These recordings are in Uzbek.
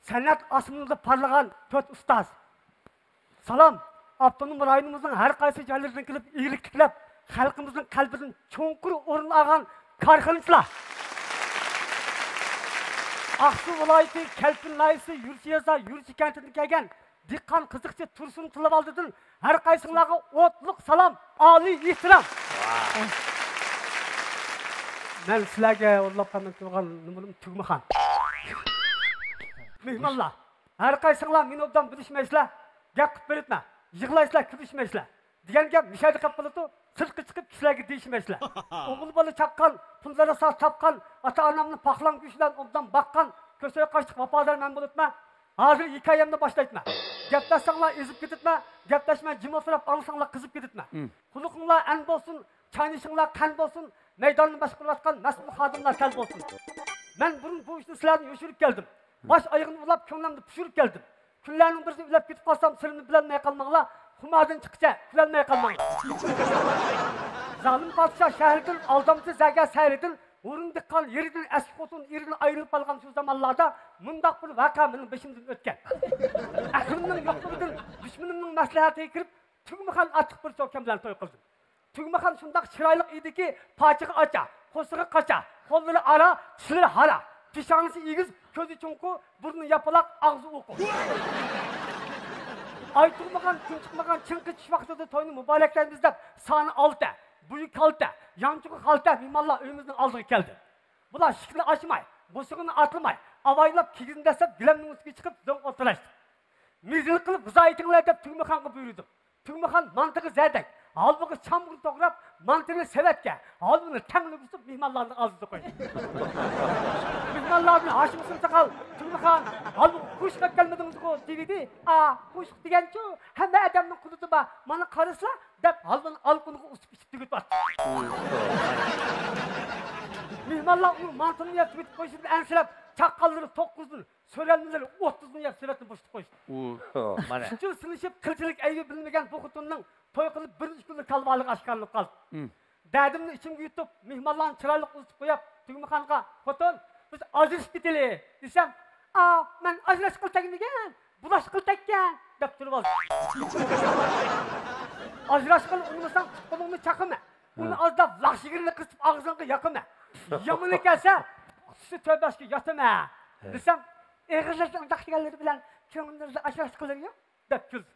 san'at asmında parlagan 4 ustaz. Salam, avtonom rayonimizning har qaysi joylaridan kelib iyilik tiklab, xalqimizning qalbidan cho'nqur o'rin olgan korxonachilar. Aqsu viloyati Kalpin layisi Yurchiyasa Yurchi kantidan kelgan diqqan qiziqchi Tursun Tilavaldidan har qaysinglarga o'tliq salom, oliy ehtirom. Men sizlarga yo'llab qolgan numarim Tugmaxon. Mehmonlar, har qaysinglar meni obdan bilishmaysizlar, gap qilib beribman. Yig'laysizlar, kulishmaysizlar. Degan gap mishaydi qilib qoladi, sirtqa chiqib kishilarga deyishmaysizlar. O'g'il bola chaqqan, pullarni sal topgan, ota-onamni paxlan kuchdan obdan baqqan, ko'chaga qochib vafodar men bo'libman. Hozir hikoyamni boshlayman. Gaplashsanglar ezib ketibman, gaplashmay jim o'tirib olsanglar qizib ketibman. Xuluqinglar an bo'lsin, chanishinglar qan bo'lsin, maydonni boshqarayotgan mas'ul xodimlar kal bo'lsin. Men burun bu ishni sizlarni yo'shirib keldim. Bosh oyog'ini ulab, ko'nglimni pishirib keldim. Kunlarning birida ulab ketib qolsam, sirini bilolmay qolmanglar. Xumadan chiqcha, bilolmay qolmanglar. Zalim podshoh shahrdan aldamchi zaga sayridin, o'rin diqqan yeridan asli xotin erini ayrilib qolgan shu zamonlarda mundaq bir voqea mening beshimdan o'tgan. Aqlimning yo'qligidan dushmanimning maslahatiga kirib, Tugmaxon ochiq bir cho'kam bilan to'y qildim. Tugmaxon shundoq chiroyli ediki, pochiga ocha, qo'sig'i qacha, qo'llari ara, tishlari hara, peshonasi egiz, ko'zi chunqu, burni yapaloq, og'zi o'qi. Ay Tugmaxon, kun chiqmagan chinqichish vaqtida to'yni muboraklaymiz deb soni 6, buyuk xalta, yanchuq xalta mehmonlar uyimizning oldiga keldi. Bular shikni ochmay, bo'sig'ini atlamay, avaylab kigin desab, gilamning ustiga chiqib, do'ng o'tirashdi. Mizil qilib g'uzoyitinglar deb Tugmaxonga buyurdim. Tugmaxon mantig'i zadak, halbuki chamg'ur to'g'rab, mantig'ini sevatga, halbuki tanglik usib mehmonlarni oldida qo'ydi. Mehmonlarni Hashim Sultaqal, Tugmaxon, halbuki qo'shib kelmadingiz-ku dedi. Qo'shib deganchu, hamma odamning quludi bor. Mana qaraslar deb halbuki alqoniga usib ichib tugatdi. Mehmonlar uni mantig'ini yeb qo'yishib ansirab, chaqqallari 9'dun, so'ranlari 30'dun yeb siratni bo'shitib qo'yishdi. Mana shuncha silishib, qilchilik aybi bilmagan bu xotinning to'y qilib 1 kunlik kalvalik oshkorlanib qoldi. Dadimni ichimga yutib, mehmonlarni chiroyli uzib qo'yib, Tugmaxonga, "Xotin, biz ajrashib ketaylik" desam, men ajrash qiltagmigan, bulash qiltakkan" deb turib oldi. Ajrash qil unmasang, qo'lingni chaqima. Uni azdab vahshigirni qisib og'zingga yoqima. Yomoni kelsa, shu tövbashga yotama. Desam, "Eg'izlarning undaqchiganlari bilan ko'nglimizda ajrash qilar-yu" deb kuldi.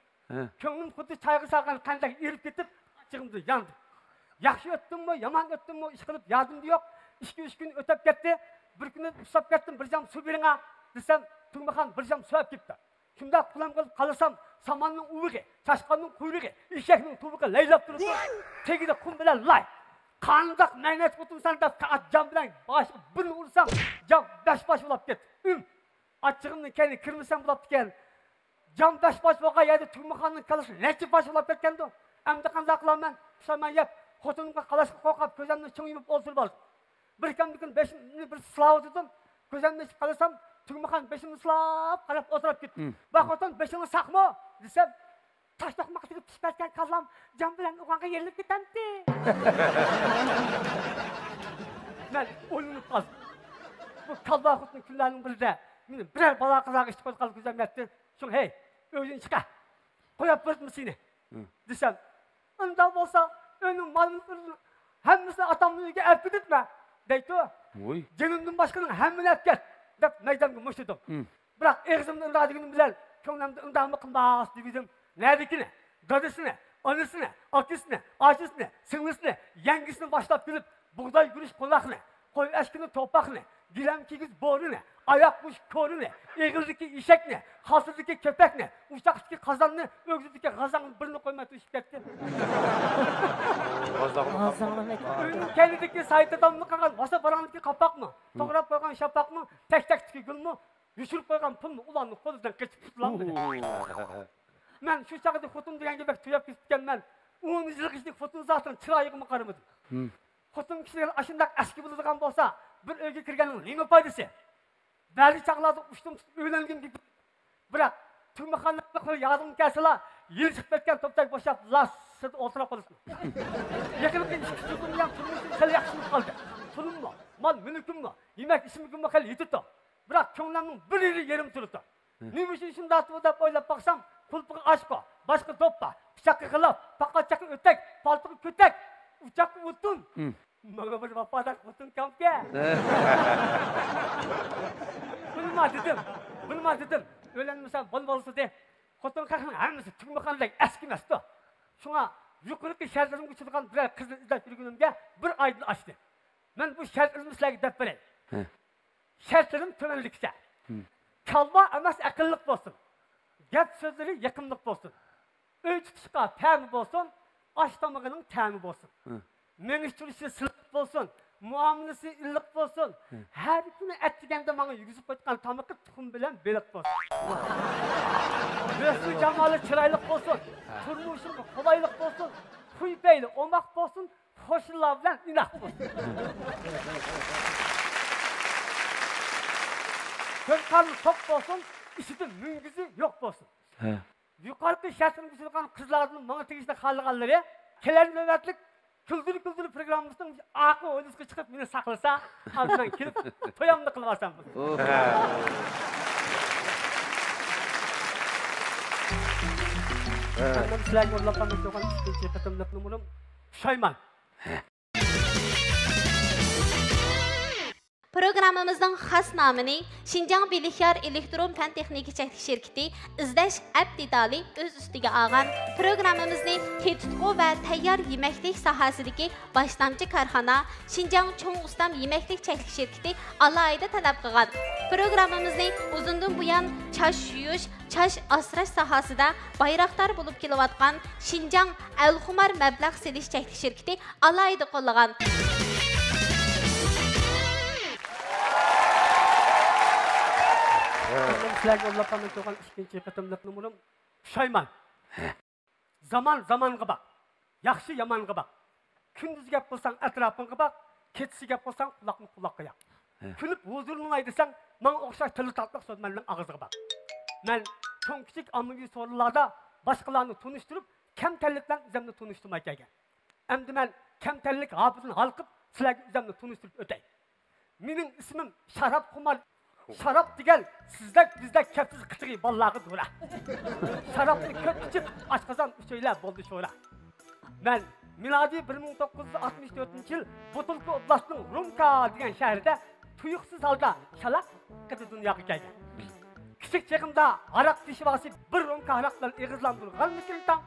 Ko'nglim xuddi choyga solgan qanday erib ketib, achchig'imda yondi. Yaxshi o'tdimmi, yomon o'tdimmi, ish qilib yordimda yo'q. 2-3 kun o'tib ketdi. Bir kuni usab ketdim, bir jam suv bering desam, Tugmaxon bir jam suv olib ketdi. Shunda qulam qilib qalasam, samonning uvigi, chashqonning quyrugi, eshakning tubiga laylab turibdi. Tegida qum bilan lay. Qandoq maynat o'tirsan deb jam bilan boshi bir ursam, jam bosh bo'lib ketdi. Achchig'imni keyin kirmasam bo'libdi ekan. Jam bosh bo'lgan yerda Tugmaxonning kalasi necha bosh bo'lib ketgandi. Endi qanday qilaman? Pushaman yeb, xotinimga qalashga qo'rqib, ko'zimni ching yumib o'tirib oldim. Bir kun beshimni bir silab o'tirdim. Ko'zimni ichib qalasam, Tugmaxon beshimni silab qarab o'tirib ketdi. Va xotin beshimni saqmo desam, tash toqmoq tegib pishbatgan kallam jam bilan o'g'onga yerilib ketdi. Men o'ylanib qoldim. Bu kalba xotning kunlarining birida meni birer bola qizga ish qo'yib qolib ko'zim yetdi. Shun hey, o'zing chiqa. Qo'yib berdim seni. Desam, unda bo'lsa, o'ning malini hammasini atamning uyiga olib ketma, deydi. Voy. Jenimdan boshqaning hammani olib ket deb maydonga mushtadim. Biroq eg'zimni undadiganim bilan ko'nglimda undamni qilmas dedim. Neredikini, dadasini, onasini, akasini, achisini, singlisini, yangisini boshlab kelib, bug'doy gurish qo'laqni, qo'y ashkini to'paqni, gilam kigiz bo'rini, oyoq qush ko'rini, eg'ildiki eshakni, hosirdiki köpekni, uchoqdiki qozonni, o'g'zidiki g'azonni birini qo'ymay tushib ketdi. Uyning kelidiki saytadomni qilgan, vasa barangdiki qapoqmi, to'g'rab qo'ygan shapaqmi, tak-takdiki gulmi, yushirib qo'ygan pulni ularning qo'lidan qechib tutlanmadi. Men shu chaqda xotin deganga bak tuyab ketganman. 10 yillik ishlik xotin zaten chiroyig'imga qaramadim. Xotin kishilar ashundaq aski bo'ladigan bo'lsa, bir uyga kirganning nima foydasi? Ba'zi chaqlarda ushtum o'ylangan gibi. Biroq Tugmaxonning qo'li yardım kelsalar, yil chiqib ketgan to'ptak boshab, lasida o'tirib qolsin. Yaqinda ishim ham turmushim xali yaxshi qoldi. Pulimmi, mal mulkummi, yemak ishimga xali yetibdi. Biroq ko'nglimning bir yeri yerim turibdi. Nima uchun shunday deb o'ylab baksam, pulpiga ochqa, boshqa do'ppa, pichoqqa xilof, paqachaqa o'tak, paltiga ko'tak, uchoqqa o'tun. Mana bir vafadak o'tun kamga. Bilma dedim. O'lanmasa bo'lsa de. Xotin qaqning hammasi tugmaxandek eskimasdi. Shunga yuqorqi shartlarga chiqgan bir qizni izlab yurgunimga bir oyni ochdi. Men bu shartlarni sizlarga deb beray. Shartlarim to'lanlikcha. Kalma emas aqlliq bo'lsin. Gap so'zlari yaqinlik bo'lsin. Uy tutishga ta'mi bo'lsin, osh tomog'ining ta'mi bo'lsin. Mengishtirishi silq bo'lsin, muomalasi illiq bo'lsin. Har kuni atdiganda menga yuguzib qo'ygan tomoqqa tuxum bilan beliq bo'lsin. Do'sti jamoli chiroyli bo'lsin, turmushimga qulaylik bo'lsin, kuy payli omoq bo'lsin, qo'shnilar bilan inoq bo'lsin. Ko'zqarni to'q bo'lsin, ishida mungizi yo'q bo'lsin. Yuqorqi shartlarga tushirgan qizlarning menga tegishli xalqanlari kelar navbatlik Küldürü programımızın akı oyunuzga çıkıp beni saklasa, ağzından kelip toyamını kılvarsam. Ben sizlerle orlapanlık yokan ikinci katımlık numaram Şayman. Programımızın xas namını Şinjan Bilixyar Elektron Fen Texniki Çəklik Şirketi İzləş Əbdidali öz üstüge alğan programımızı Ketutqu və təyyar yeməklik sahəsidəki başlamcı karxana Şinjan Çoğ Ustam Yeməklik Çəklik Şirketi alayda tələb qılğan. Programımızı uzundan buyan çaş yuyuş, çaş asraş sahəsində bayraqlar bulub kelavatqan Şinjan Əlxumar Məbləğ Seliş Çəklik Şirketi alayda qollağan. Sizlerle orlapanlık yokan ikinci katımlık numaram Şayman. Zamanға bak. Yaxşı yamanға bak. Kündüz gap bolsan etrafınğa bak. Ketsi gap bolsan kulaqqa yaq. Külüp huzurunu aydısan, men oxşaş tili tatlıq söz məndən ağızğa bak. Men çoğ kiçik ammavi sorularda başqalarını tunuşturup, kemterlikten üzemni tunuşturmay kelgen. Endi men kemterlik hafızını halqıp, sizlerge üzemni tunuşturup ötey. Mening ismim Şarap Kumar. Şarap degen bizde kepsiz kıtırı ballağı dura. Şarapni köp içip aşqazan üçöyle boldu şoğra. Ben miladi 1964 yıl Butulku Oblastının Rumka degen şehirde tuyuksuz halda şalak kıtı dünyaya gelgen. Küçük çağımda arak dişivası bir Rumka arakla eğizlandırgan mükilden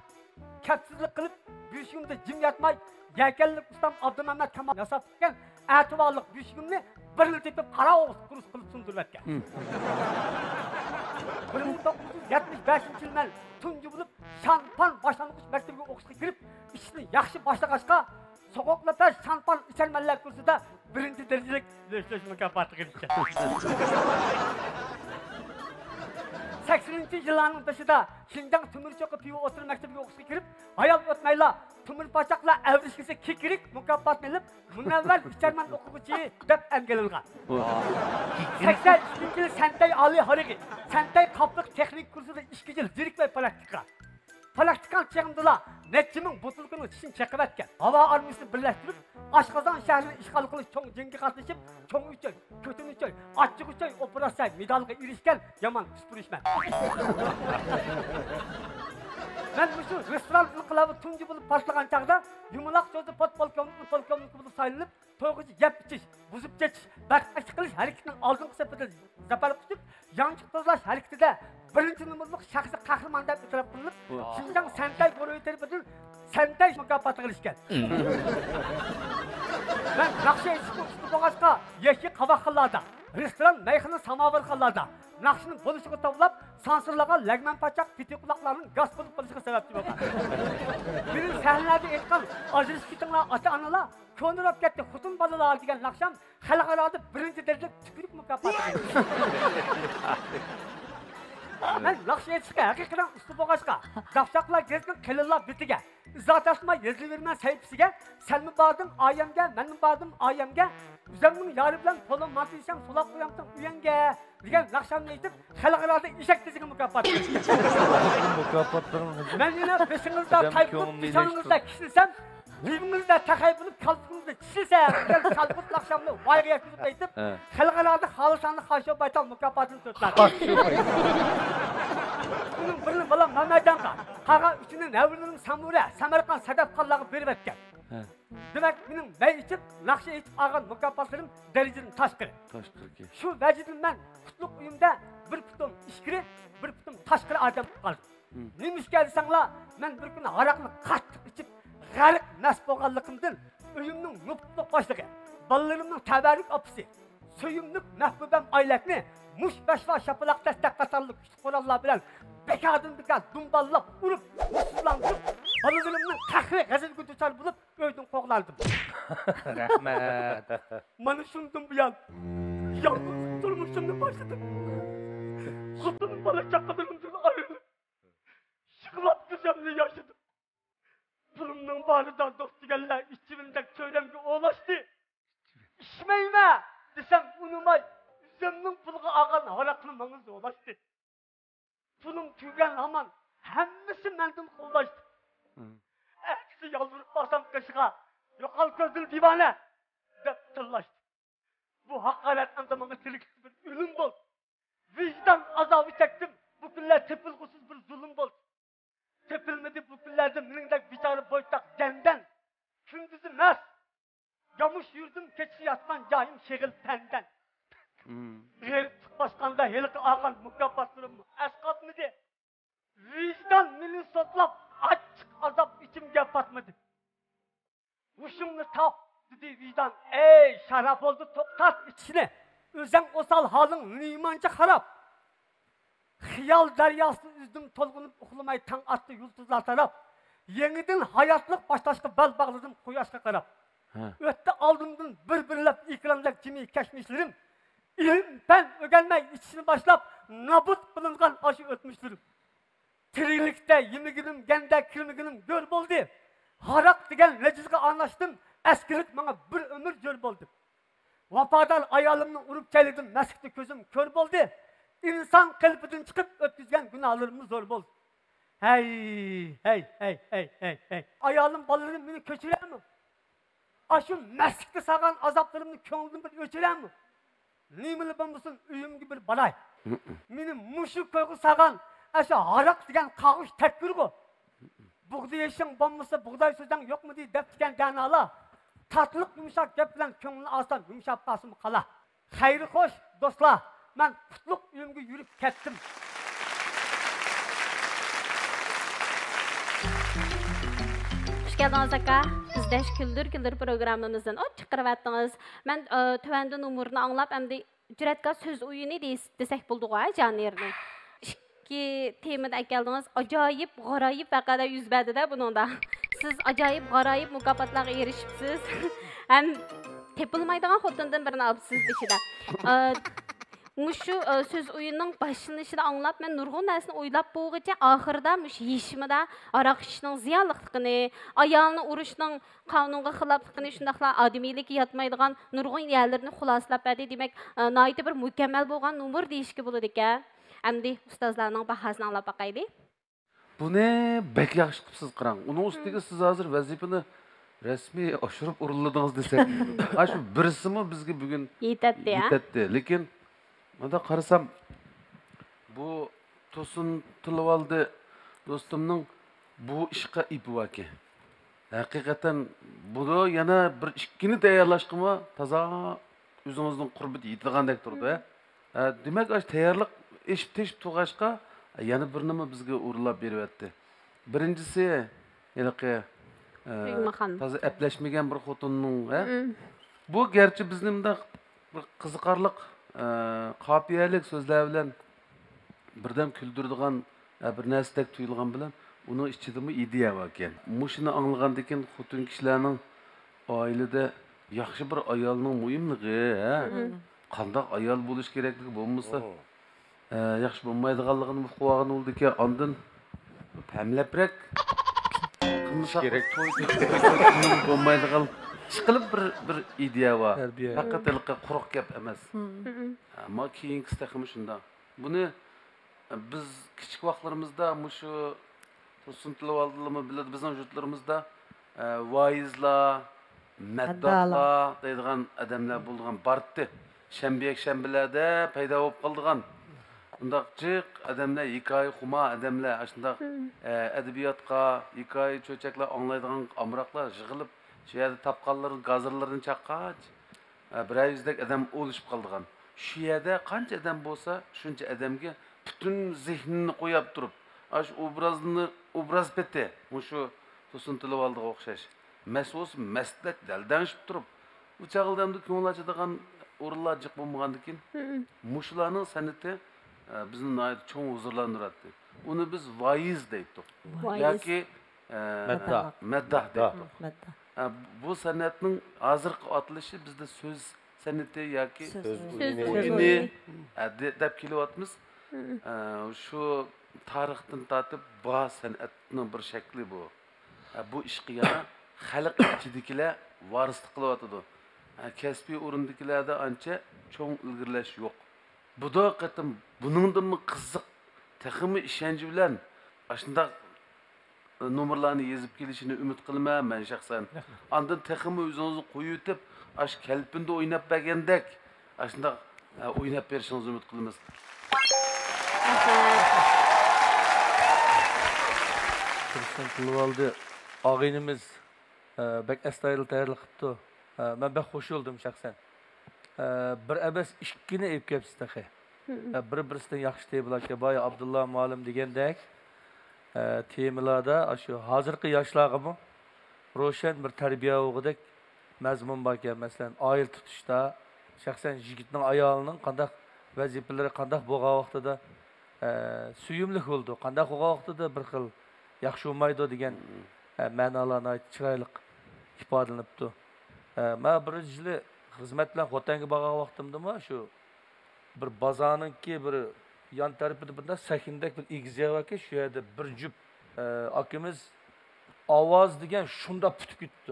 kepsizlik kılıp büyüşümde cim yatmay yelkenlik ustam Abdülmehmet Kemal yasap etken etibarlık büyüşümünü birini tepip qara oğuz kurus kılıp sundurup etken. 1975 yıl men tuncu bulup şanpan başlangıç mektebine oquşqa kirip işini yaxşı başlaqaçqa soğuqlata şanpan içermeler kursunda birinci derecelik leşleş mükafatı girişken. 80. yıllarının başında Şinjan Tümürçoku Pivo Otur Mektebi'ne oquşqa kirip ayal ötmeyla Tümür Paçak'la evrişkisi kikirik mükafatını ilip münevvel içermen okuguçıyı dep emgelingan. 82. yıl Sentay Ali Harigi, Sentay Kaplık Teknik kursuda 2 yıl zirik ve praktika. Praktikan çağımdıla Netçimin butulkunun çişini çekip etken. Hava armisini birleştirip Aşqazan şehrini işgal kılıç çoğun cengi katlaşıp çoğun üçöy, kötün üçöy, açık üçöy operasyon medalga irişken yaman üspürüşmen. Ben bu restoran ınqılabı tuncu bulup başlagan çağda yumulaq sözü polkovnik bulup sayılıp toyğucu yep içiş, buzup geçiş, bakmaçı kılış hareketinin aldığın sepeti zaparıp tutup yançık tozlaş hareketinde birinci numaralık şahsı kahraman dep itiraf kılınıp Şinjan Sentay Goroyeteri Bödül Sentay mükafatı kılışken. Ben Nakşi Üstü Boğaz'da yeşil qavaq qıllarda, restoran meyxana samavar qıllarda Nakşinin buluşuğu tavlap sansırlagan Lagman Paçak piti kulaklarının gaz bulup buluşuğu sebepçi bolgan. Benim sahnelerde etkan ajırış kitinla ata-analar ko'nirib ketdi xutun balalar degan naqsham xalqarada birinchi daraja tupuruk mukofoti. Men naqsh etishga haqiqatan usti bo'g'ashqa, dafsaqlar gezgan qilillar bitiga, izotasma yezilaverman sayfisiga, senmi bordim oyamga, menmi bordim oyamga, o'zimning yori bilan qo'lim matisam sulab qo'yamsan uyanga degan naqshamni aytib, xalqarada eshak teziga mukofot. Men yana beshingizda qaytib, nishoningizda kishilsam Livimizde takay bulup kalbimizde çişilse, kalbimiz akşamını vayga yakızıp deyip, xalqalarda xalisanlı Xaşo Baytal mükafatını tutlar. Bunun birini balam Mehmetcan'a, qağa üçünün evlinin Samura, Samarqand Sadaf qallağı verip etken. Demek benim bey içip, nakşa içip ağan mükafatlarım derecinin taşkırı. Şu vecidim ben kutluk uyumda bir putum işkiri, bir putum taşkırı adam kaldım. Neymiş geldisanla, ben bir gün arakını kattık içip, g'arq nasib bo'lganligimdan uyimning nutliq boshlig'i, bolalarımning tabarruk opisi, suyimlik mahbubam oylakni mush bashva shapaloq dastak qatorliq kuch qurollar bilan bekadin bekad dumballab urib, musullantirib, bolalarimning qahri g'azabga duchor bo'lib, uydan qo'g'landim. Rahmat. Mana shundan buyon yolg'iz turmushimni boshladim. Xotinim bola chaqalarimdan ayrilib, yig'lab ko'zimni yashadim. Pulumның barıdan dost deganlar içimindek çöyremge oğlaştı. İçmeyme desem unumay, üzümnün pulga ağan haraqını manızda oğlaştı. Pulum tüygen aman, hemmisi mendin qo'llaştı. Etkisi yalvarıp basam kaşığa, yokal gözlü divane, dep tırlaştı. Bu hakaret andamanı tiliksiz bir ölüm bol. Vicdan azabı çektim, bu günler tepilgusuz bir zulüm bol. Tepilmedi bu günlerde minindek biçarı boytak cenden. Kündüzü mes. Yamış yurdum keçi yatman cahim şehil penden. G'erib tutmasqanda helik ağan mükafatlarım esqatmidi. Vicdan meni sotlab açık azap içimge patmadi. Huşumni tap dedi vicdan. Ey şarap oldu to'xtat içine. O'zing osal halin neymancha harap. Xiyal deryasını üzdüm tolgunub uxlamay tang attı yulduzlar taraf. Yeniden hayatlık başlaşkı bel bağladım koyaşka qarab. Ötte aldımdan bir-birlep ikramlak kimi keşmişlerim. İlim ben ögenmey içini başlap nabut bulungan aşı ötmüşlerim. Tirilikte yemiginim gende kirmiginim gör boldu. Harak degen recizge anlaştım. Eskilik bana bir ömür gör boldu. Vafadar ayalımını urup çeyledim mesikti gözüm kör boldu. İnsan kalbinden çıkıp öpüzgen günahlarımız zor bol. Hey. Ayalım ballarım beni köçürer mi? Aşın mesikte sağan azaplarımını köngülüm bir öçürer mi? Nimeli ben musun üyüm gibi bir balay. Benim muşu koygu sağan aşı harak diyen kağış tekbir bu. Buğday yeşin bombası buğday sözden yok mu diye deptiken danala. Tatlılık yumuşak dep bilen köngülünü alsam yumuşak basımı kala. Hayri hoş dostlar. Ben kutluk uyumga yürüp kettim. Hoş geldiniz aka. Bizdeş Küldür programımızdan çıkarıp attınız. Ben tövende numurunu anlap hem de cüretka söz oyunu desek bulduk ha canlı yerine. İki temada geldiniz. Acayip, garayip ve kadar yüzbedi de bunun da. Siz acayip, garayip mükafatlara erişipsiz. Hem tepilmaydıgan xotundan birini alıpsız dişide. Muşu söz oyunun başlanışını anlap, ben nurgun dersini oylap boğuca ahırda muş yeşimida arak işinin ziyarlıqını, ayağını uruşunun kanunga xilaplıqını, şundaqla ademilik yatmaydıgan nurgun yerlerini xulaslap bədi demek naiti bir mükemmel boğan numur deyişki buludu ki. Әмді ұстазларының бағасын аңлап бақайды. Bu ne? Bek yaxşı qıpsız qıran. Onun üstüge siz hazır vazifini resmi aşırıp uruladınız desek. Aşı birisi mi bizge bugün yetetti. Lekin bana qarasam bu Tosun Tılıvaldı dostumның bu işqa ipi vaki. Hakikaten bunu yana bir işkini tayarlaşqıma taza özümüzдің qurbeti yetilgandek turdu. Demek aş tayarlık eşip tuğaşqa yana bir nima bizga urilab beryapti. Birincisi, taza eplashmagan bir xotinning, bu gerçi bizimde bir qiziqarliq, qafiyalik so'zlar bilan birdan kuldiradigan bir narsadek tuyulgan bilan uning ichidami ideya bor ekan. Mushuni anglagandan keyin xotin kishilarning oilada yaxshi bir ayolning muhimligi, qanday ayol bo'lish kerakligi bo'lmasa yaxshi bo'lmaydiganligini uqib oldi ekan. Ondan tamlabrak qilmish kerak. Bo'lmaydigan chiqilib bir ideya bor. Haqiqatda quruq gap emas. Ammo keyingisi ham shunday. Buni biz kichik vaqtlarimizda mushu Tosun Tılıvaldı'mı biladi bizning yurtlarimizda vaizlar, meddahlar deydigan adamlar bo'lgan bardı. Şembiyeler payda olup kaldıgan. Bundaqcık adamlar hikaye xuma adamlar aşındaq edebiyatqa, hikaye çöçekler anlaydigan amraqlar yığılıp şu yerdə tapqanların gazırlarını çaqqaç bir yüzdek adam oluşup kaldıgan. Şu yerdə qancha adam bolsa, şuncha adamga bütün zihnini qo'yib turib, aş obraz beti, şu To'sin Tilvaldiga o'xshash. Mas'us maslak daldanishib turib, bu chaqildamda ko'ngil ochadigan o'rinlar jiq bo'lmagandan keyin mushularning san'ati bizni nihoyat cho'ng huzurlantiradi. Uni biz vaiz deydik. Yoki maddah deydik. Bu san'atning hozirgi atilishi bizda so'z san'ati yoki Söz o'yini deb kelyapmiz. Shu tarixdan tortib bu san'atning bir shakli bu. Bu ishga yana xalq ichidagilar varislik qilyotdi. Kasbiy o'rindagilarda ancha cho'ng ilgirlash yo'q. Bu da qatim buningdan qiziq, texmi ishonchi bilan shunday nomerlarni yozib kelishini umid qilaman men shaxsan. Ondan texmi o'zingizni qo'yib, ash kalpinda o'ynab bergandek, shunday o'ynab berishingizni umid qilamiz. To'sin Tilvaldi ağaynimiz bek astoydil tayyorlik qilibdi. Men bek xush bo'ldim shaxsan. Bir emas ikkini ep kelibsiz taxi. Bir-birisidan yaxshi temalarga boya Abdullah muallim degandek temalarda shu hozirgi yoshlarga ro'shan bir tarbiya o'g'idek mazmun bor ekan. Masalan, oila tutishda shaxsan yigitning ayolining qanday vazifalari qanday bo'lgan vaqtida suyumli bo'ldi, qanday bo'lgan vaqtida bir xil yaxshi olmaydi degan ma'nolarni chiroyli ifodalanibdi. Men bir yil xizmat bilan Xotanga borgan vaqtimda shu bir bozorninki bir yon tarafida bunday sakindek bir egizak yoki shu yerda bir jup akamiz ovoz degan shunda putib ketdi.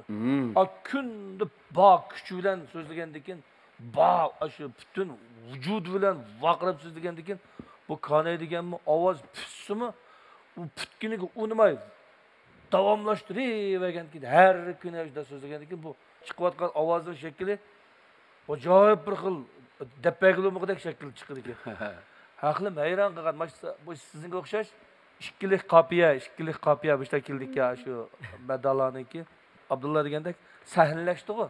Kunda bog' kuchi bilan so'zlagandan keyin shu butun vujudi bilan vaqirab so'zlagandan keyin bu qanday deganmi ovoz pussimi u putginiga unimay davomlashtirib keyin har kuni so'zlagandan keyin bu chiqayotgan ovozning shakli ajoyib bir xil depagilumidek shakl chiqdi ekan. Haqlim hayron qolgan. Bu sizga o'xshash ikkilik qopiya bu shakildik ya shu madalarniki. Abdullah degandek sahnalashdi-ku.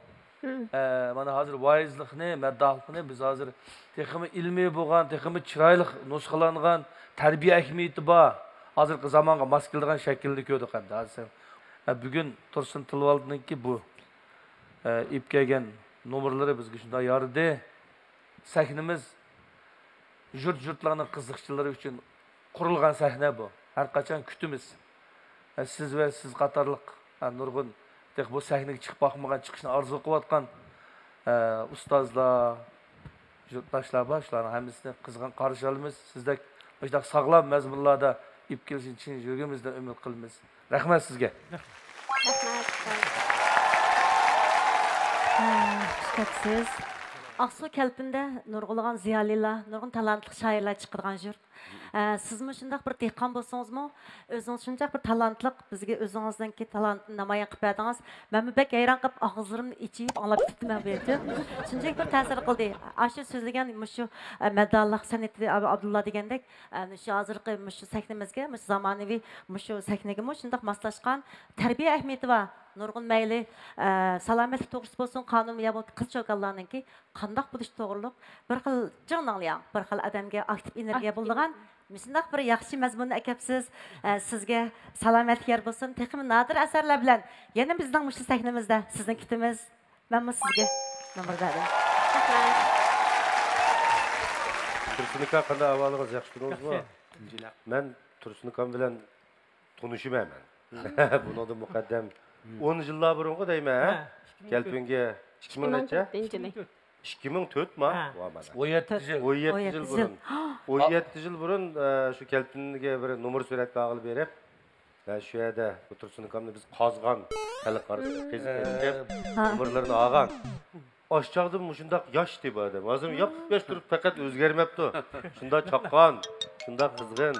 Mana hozir vaizlikni, maddahlikni biz hozir texmi ilmiy bo'lgan, texmi chiroyli nusxalangan, tarbiya ahamiyati bor. Hozirgi zamonga mos keladigan shaklda ko'rdik endi. Hozir bugun To'sin Tilvaldiniki bu ip kelgan nomerlari bizga shunday yordi. Sahnimiz yurt-yurtlarning qiziqchilari uchun qurilgan sahna bu. Har qachon kutimiz. Siz va siz qatorliq nurg'un bu sahnaga chiqib boqmagan, chiqishni orzu qilayotgan ustozlar, yurtdoshlar bor, shularning hammasini qizg'in qarshi olamiz. Sizdek shunday sog'lom mazmunlarda ip kelishini chin yuragimizdan umid qilamiz. Rahmat sizga. Siz Aksu kelpinde nurgulagan ziyalilar, nurgun talantlı şairler çıkırgan jür. Siz mi şundaq bir dehqon bolsanız mı? Özünüz şundaq bir talantlık, bizge özünüzden ki talantını namayan qıp ediniz. Ben bek hayran qıp ağızlarımı içiyip anlap bittim ben beytim. Şundaq bir təsir qıldı. Aşı sözlegen şu medallık sanatı Abdullah degendek, şu hazırqı şu sahnimizge, şu zamanevi şu sahnege şundaq maslaşqan terbiye ahmiyeti var. Nurgun meyli salametlik to'g'risi bo'lsin, qonun ya bu qiz cho'kallarninki qandoq bo'lish to'g'riliq bir xil jonlangan, bir xil odamga aktiv energiya bo'lgan, shundoq bir yaxshi mazmunni akapsiz. Sizga salomatlik yer bo'lsin. Texmi nodir asarlar bilan yana bizning mushti sahnimizda sizni kutamiz. Men sizga nomer berdim. Tursunika qanday ahvolingiz yaxshi turibsizmi? Men Tursunika bilan tanishmayman. Bundan muqaddam 10 yıllar burungu deyme, kelpinge 2004 mi? 17 yıl burun. 17 yıl burun şu kelpinge bir numar surat bağlı berip, şu yerda Tursunika'mni biz qazgan, xalq arasida kezib numaralarni olgan. Aşağıda şundaq yosh deb adam. Hozir yosh turib faqat o'zgarmabdi. Shunda chaqqan, shunda qizg'in.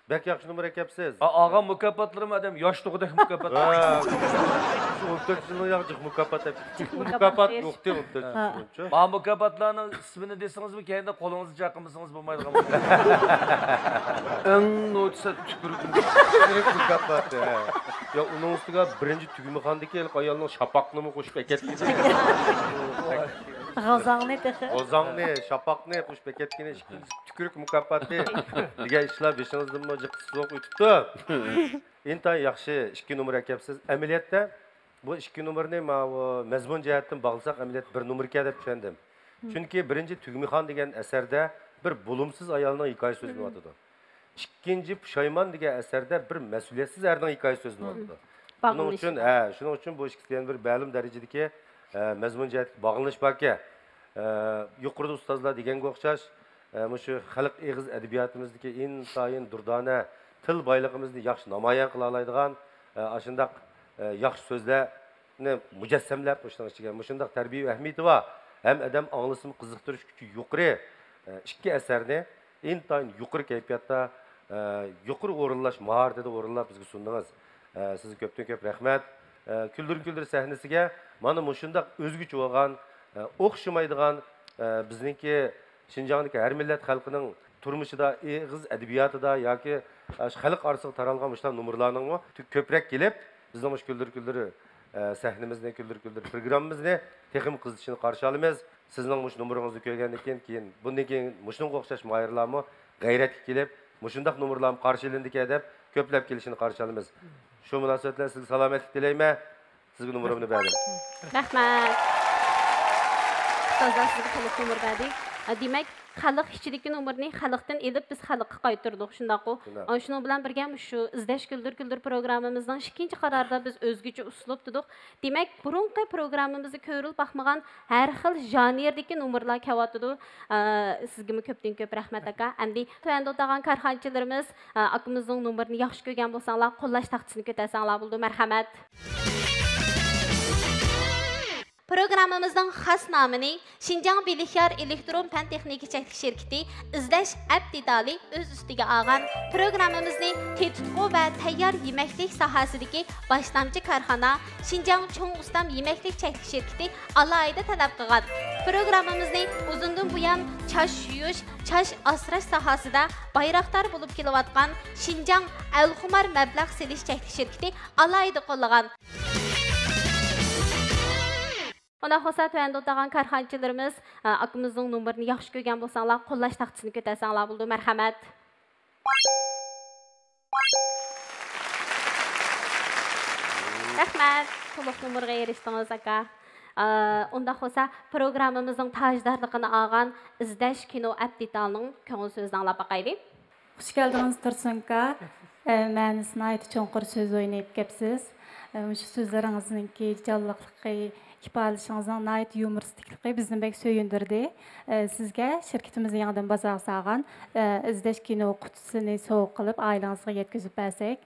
Bek yaxshi numara kelibsiz. Ağam mükaffatlarım adam yaşlıqdek mükafat. Şu 14 yılın yaxşı mükafat. Mükafat yoxtu 14 yıl. Bana mükafatlarının ismini desiniz mi? Kendi kolunuzu çakmışsınız bulmaydı. En notsa tükürük. Mükafat. Ya onun üstüne birinci tügümüxandaki el ayalının şapaqlını qo'shib ketdi. G'azangni texi. Ozangni, şapaqni qo'shib ketgani ikkinchi tükürük mükafati degan ishlar beshingizdan mo'jiq so'q o'tibdi. Intayin yaxshi 2 numara kelibsiz. Amaliyotda bu 2 numarani mazmun jihatdan bog'lasak amaliyot 1 numaraga deb tushundim. Chunki birinchi Tugmixon degan asarda bir bo'lumsiz ayolning hikoya so'zini aytadi. Ikkinchi Pushaymon degan asarda bir mas'uliyatsiz erning hikoya so'zini aytadi. Shuning uchun bu ikkisidan bir ma'lum darajadagi mazmun jihatga bog'lanish borki, yuqorida ustozlar deganga o'xshash shu xalq eg'iz adabiyotimizdagi intayin durdona til boyligimizni yaxshi namoyon qila oladigan shundoq yaxshi so'zlarni mujassamlab qo'shgan ichiga shundoq tarbiya ahamiyati bor. Ham odam anglasini qiziqtirish kuchi yuqori ikki asarni intayin yuqori kayfiyatda yuqori o'rinlash mahoratida o'rinlab bizga sundingiz. Sizga ko'pdan ko'p rahmat. Kuldir sahnasiga mana shundoq o'zgacha bo'lgan o'xshamaydigan bizningki Şinjan'daki her millet halkının turmuşida, eg'iz adabiyotida yoki xalq orasiga taralgan bu numurlarning ko'proq kelib, bizning kuldir sahnamizni, kuldir programmamizni texim qizishini qarshi olamiz. Sizning mush numuringizni ko'rgandan keyin bundan keyin mushunga o'xshash moyirlarmi g'ayratga kelib, mushundaq numurlarni qarshilindiki deb ko'plab kelishini qarshi olamiz. Shu munosabat bilan sizga salomatlik tilayman. Sizga numurimni berdim. Rahmat. Ustozlar sizga to'liq numur berdik. Demak, xalq ichidagi nomerni xalqdan elib biz xalqqa qaytardik, shundaqo. Shuning bilan birga shu izlash kuldir programmamizning ikkinchi qarorida biz o'zgacha uslub tudik. Demak, burunqi programmamizni ko'rilib baxmagan har xil janrdagi nomerlar kelyotdi. Sizga ko'pdan ko'p rahmat aka. Endi to'yanda o'tagan korxonchilarimiz akamizning nomerini yaxshi ko'rgan bo'lsanglar, qo'llash taqtisini ko'tarsanglar bo'ldi. Marhamat. Programmamızın xas namını Şinjan Bilixyar Elektron Fen Texniki Çəklik Şirketi İzləş Əbdidali öz üstüge alğan programmamızı tetutqu və təyyar yeməklik sahəsidəki başlamcı karxana Şinjan Çoğ Ustam Yeməklik Çəklik Şirketi alayda tələb qılğan. Programmamızı uzundan buyan çaş yuyuş, çaş asraş sahəsində bayraqlar bulub kelyatqan Şinjan Əlxumar Məbləğ Seliş Çəklik Şirketi alayda qollagan. Ona xosa töyəndə otağan karxançılarımız akamızın numarini yaxşı görən bolsanlar, qollaş taqtisini kötərsənlər buldu. Mərhəmət. Rəhmət. To'liq numurga erişdiniz aka. Onda xosa programmamızın tajdarlığını alğan İzləş Kino Əbdidalının köngül sözünü anlap baqaylı. Hoş geldiniz Tursunka. Mən Sinayət Çonqur söz oynayıb gəpsiz. Şu sözlərinizninki canlılıqlığı ifadələşinizin nəhayət yumoristikliyi bizni bək söyündürdü. Sizə şirkətimizin yanından bazar sağan İzləş Kino qutusunu soğuq qılıb ailənizə yetkizib bərsək,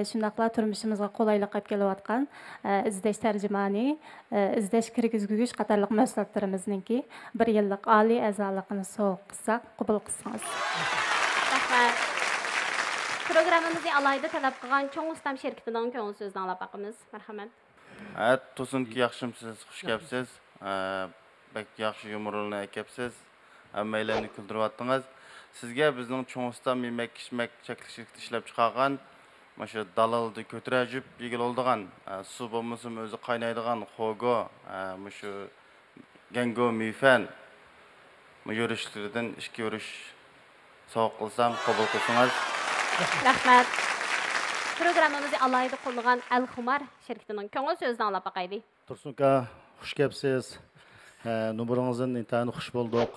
şundaqla turmuşumuzğa qolaylıq qılıb gəliyotqan İzləş tərcümani, İzləş kirgizgügüç qatarlıq məhsullatlarımızınki 1 yıllık ali əzalıqını soğuq qılsaq, qəbul qılsınız. Rəhmət. Programmamızı alayda tələb qılğan Çoğ Ustam şirketindən köngül sözünü alap baqımız. Mərhəmət. To'sunki yaxshimsiz, xush kelibsiz. Bak yaxshi yumurulni aytyapsiz. Hammalarni kuldiryapsınız. Sizga bizning Cho'ng Ustam yemak-ichmak cheklik shirkati ishlab chiqargan mana shu dalalni ko'tarajib yegil oldigan suv bo'lmasa o'zi qaynaydigan xogo, mana shu gango mifan yurishlardan 2 yurish sovuq qilsam qabul qilsangiz. Rahmat. Programmamızı alayda qo'llagan Əlxumar şirketining köngül sözünü alap baqaylı. Tursunka, xush kelibsiz. Numaringizdan intayin xush bo'ldik.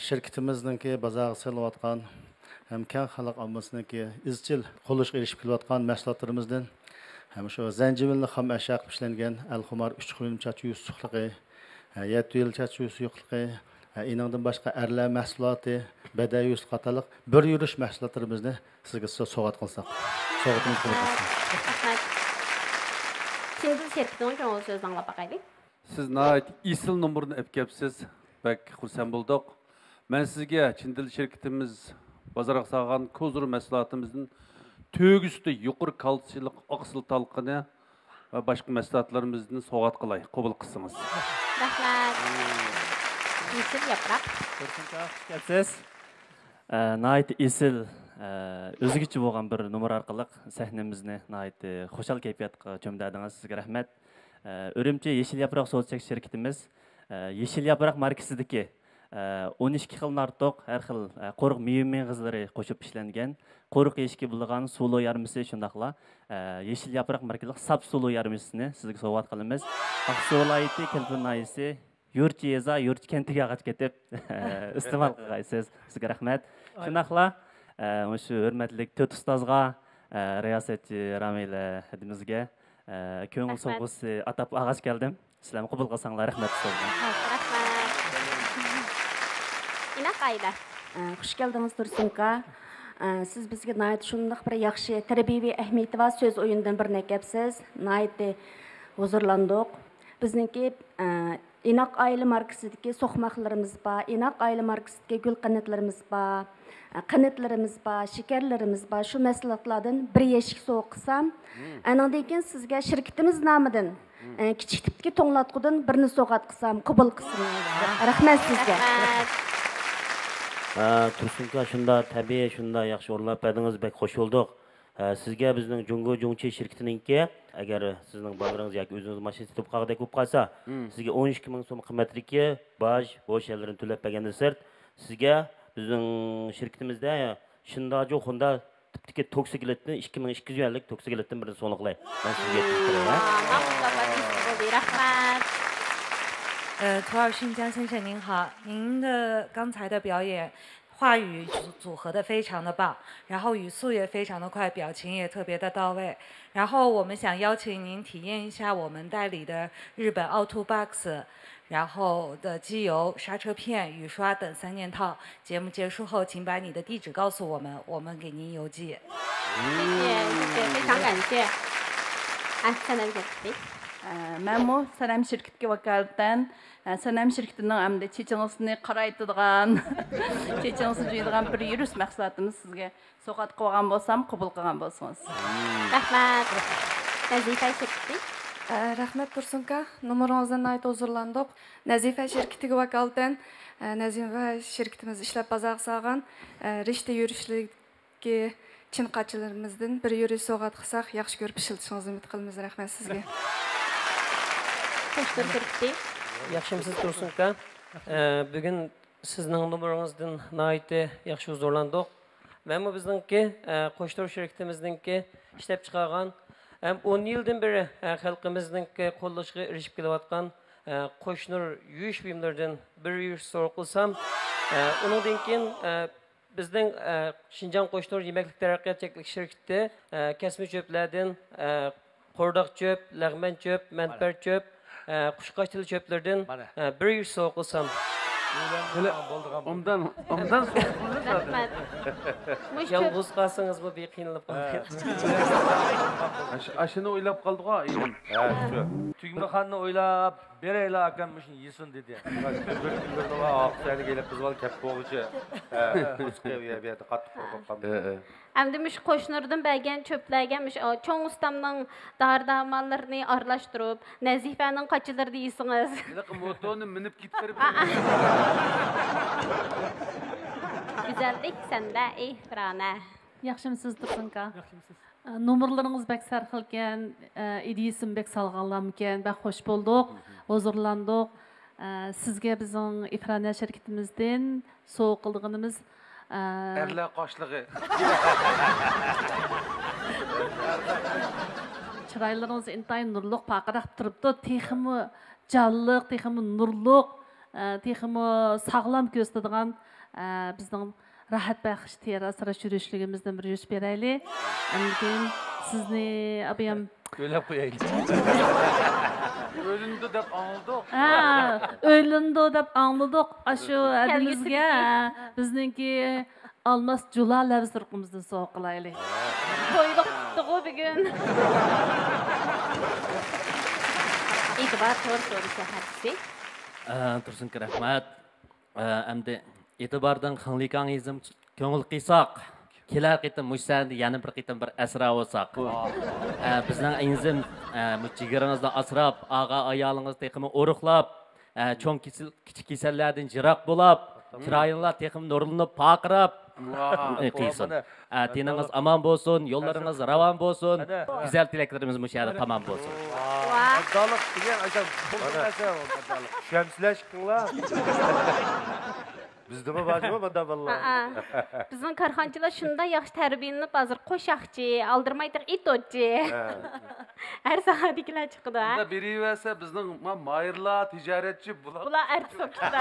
Şirketimizningki bozorga solayotgan ham keng xalq ommasiniki izchil qo'llashga erishib kelayotgan mahsulotlarimizdan ham shu zanjibilni xam ashaq ishlangan Əlxumar 3 xil chachu yusufligi, 7 yil chachu yusufligi, iningdan boshqa arlar mahsuloti, badaviy yus qatorliq bir yurish mahsulotlarimizni sizga sovg'at qilsak. Sovg'atimiz bo'lsin. Rahmat. Şimdi şirketining köngül sözünü anlap baqaylı. Siz nəhayət isil numurini əp gəlibsiz. Bək xursand bulduq. Mən sizə Çindil şirketimiz bozorga salgan kozur mahsulotimizning tөгüstü yuqori kalsiylik oqsil talqini va boshqa mahsulotlarimizni sovg'at qilay, qabul qilsangiz. Rahmat. Yeşil yaprak. Siz nayt esil o'zgacha bo'lgan bir numar orqali sahnamizni nayt xushal kayfiyatga cho'mdadingiz. Sizga rahmat. Urumchi Yeşil Yaprak so'zchak shirkatimiz Yeşil Yaprak markasidagi 12 xil nartoq, har xil qo'riq meyve g'izlari qo'shib ishlangan, qo'riq yeyishga bo'lgan sulu yarmisi shundaqla Yeşil Yaprak markali sap sulu yarmisini sizga sovg'a qilamiz. Aqso'laydi kelpinayisi yurt yeza, yurt kentiga qach ketib iste'mol qilasiz. Sizga rahmat. Shundaqla o'sha hurmatli to'rt ustozga riyosatchi Ramila hadimizga ko'ngil sovg'usi atab ag'ash keldim. Sizlarni qabul qilsanglar rahmat sizlarga. Rahmat. İnak ayda. Xush geldiniz Tursunka. Siz bizga nayt shundaq bir yaxshi tarbiyaviy ahamiyati va so'z o'yinidan bir nakapsiz. Nayt huzurlandik. Bizniki İnak aile markasidagi so'qmoqlarimiz bor, İnak aile markasidagi gul qanotlarimiz bor, qanotlarimiz bor, shakarlarimiz bor. Shu mahsulotlardan bir yeshik sovg'a qilsam, anandan keyin sizga shirkatimiz nomidan kichik tipdagi to'nglatqudan birini sovg'a qilsam, qabul qilsangiz. Rahmat sizga. Tursunka shunda tabiiy shunda yaxshi o'rnab berdingiz, bek xush bo'ldik. Sizga bizning Jungo Jungchi shirkatiningki, agar sizning bolaringiz yoki o'zingiz mashina sotib qolgandek bo'lib qolsa, sizga 12 ming so'm qimmatdagi baj, bo'sh yerlarni to'lab bergandan sirt, sizga bizning shirkatimizda shundoq Honda tipdagi toksikilatni 2200 lik toksikilatdan birini so'nliqlay. Men sizga aytdim. 图尔逊江先生您好，您的刚才的表演话语组合的非常的棒，然后语速也非常的快，表情也特别的到位。然后我们想邀请您体验一下我们代理的日本奥兔 Box， 然后的机油、刹车片、雨刷等3件套。节目结束后，请把你的地址告诉我们，我们给您邮寄。谢谢，非常感谢。Salam şirketi. Məmu Salam şirketga vakolatdan Salam şirketining hamda chechingisini qaraydigan, chechingisini juydigan bir yurus mahsulotimiz sizga sovg'a qilgan bo'lsam, qabul qilgan bo'lsangiz. Rahmat. Nazifa şirketi. Rahmat Tursunka, numaringizdan ayt huzurlandik. Nazifa şirketiga vakolatdan Nazifa şirketimiz ishlab bozor solgan rishta yurishligi chinqachilarimizdan bir yurish sovg'a qilsak, yaxshi ko'rib ishlatishingizni umid qilamiz. Rahmat sizga. Qo'shtir şirketi. Yaxshimisiz Tursunka? Bugun sizning numaringizdan nihoyatda yaxshi huzurlandik. Mana bizningki Qo'shtir shirkatimizningki ishlab chiqargan 10 yildan beri xalqimizningki qo'llashiga erishib kelayotgan Qo'shnur yuvish buyumlaridan bir yurish so'roq qilsam, undan keyin bizning Şinjan Qo'shtir yemaklik taraqqiyot cheklik shirkati kasmiy cho'plardan qo'rdoq cho'p, lag'man cho'p, manpar cho'p, qushqochli cho'plardan bir yurish so'roq qilsam, ondan rahmat. Yolg'iz qolsangiz bu beqiynalib qolasiz. Ashini o'ylab qoldi-ku, elim. Ha, shu. Tugmaxonni o'ylab beraylar akam shuni yesin dedi. Bir dola oqsani kelib qizval kap bo'g'ichi. Qo'sqiya bu yerda qattiq qo'rqib Endi mush qo'shnurdan bergan cho'plarga mush cho'ng ustamning dardamonlarini aralashtirib, Nazifaning qochilarini yesingiz. Lekin motoni minib ketib Güzellik sende ey Firana. Yaxshimisiz Tursunka? Yaxshimisiz. Nomerlarınız bek sarxilgan, idiyisim bek salğanlamken, bek hoş bulduk, huzurlandık. Sizge bizim İfrana şirketimizden soğuk qıldığınımız erlar qoshlig'i. Çıraylarınız intayın nurluq paqıraq turibdi. Teximi canlıq, teximi nurluq, teximi sağlam göstərdiğən bizden rahat bəxş tiyara sıra sürüşlüğümüzden bir yüz berəyli. Əmkin sizni abiyam Öylep koyayım. Ölündü dep anladık. Ölündü dep anladık. Aşı adımızga bizninki almas jula ləvz turqumuzdan soğuk qılaylı. Koyduk tuğu bugün. İtibar soru şəhərisi. Tursunka rahmat. Əmdi etibardan xanlikanizm ko'ngil qiysoq. Kelar qitim mushsanda yana bir qitim bir asrab olsak. Bizning inzim muchigiringizni asrab, ag'a ayolingizni teqimi urug'lab, cho'ng kichik kasallardan jiroq bo'lib, chiroyinglar teqim nurlanib, paqirab qiysin. Tiningiz aman bo'lsin, yo'llaringiz ravon bo'lsin. Güzel tilaklarimiz mushada tamam bo'lsin. Adalıq degan aytam bu narsa adalıq. Şəmsizlər çıxdınlar. Bizdə mi bacımı bunda vallahi. Bizning korxonchilar shunday yaxshi tarbiyalanib, hozir qo'shoqchi, aldirmaydiq it o'tchi. Har sohadagilar chiqdi. Bunda beriversa bizning mayirlar, tijoratchi bular. Bular artist o'qishda.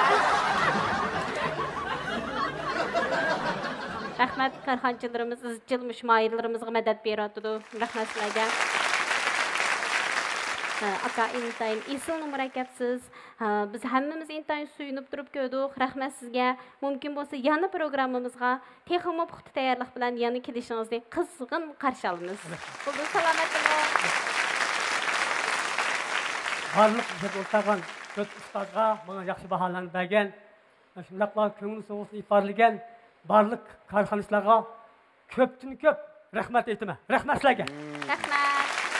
Rahmat korxonchilarimiz, izchil mushmoyirlarimizga madad beradi. Rahmat sizlarga. Aka intayin esil murakkabsiz. Biz hammamiz intayin suyunib turib ko'rdik. Rahmat sizga. Mumkin bo'lsa yana programmamizga texnik puxta tayyorlik bilan yana kelishingizni qizg'in qarshi olamiz. Bugun salomat bo'ling. Barliq deb o'rtagan to'rt ustozga menga yaxshi baholanib bergan, shundaqla ko'ngil so'g'isini ifodalagan barliq korxonachilarga ko'pdan ko'p rahmat aytaman. Rahmat sizlarga. Rahmat.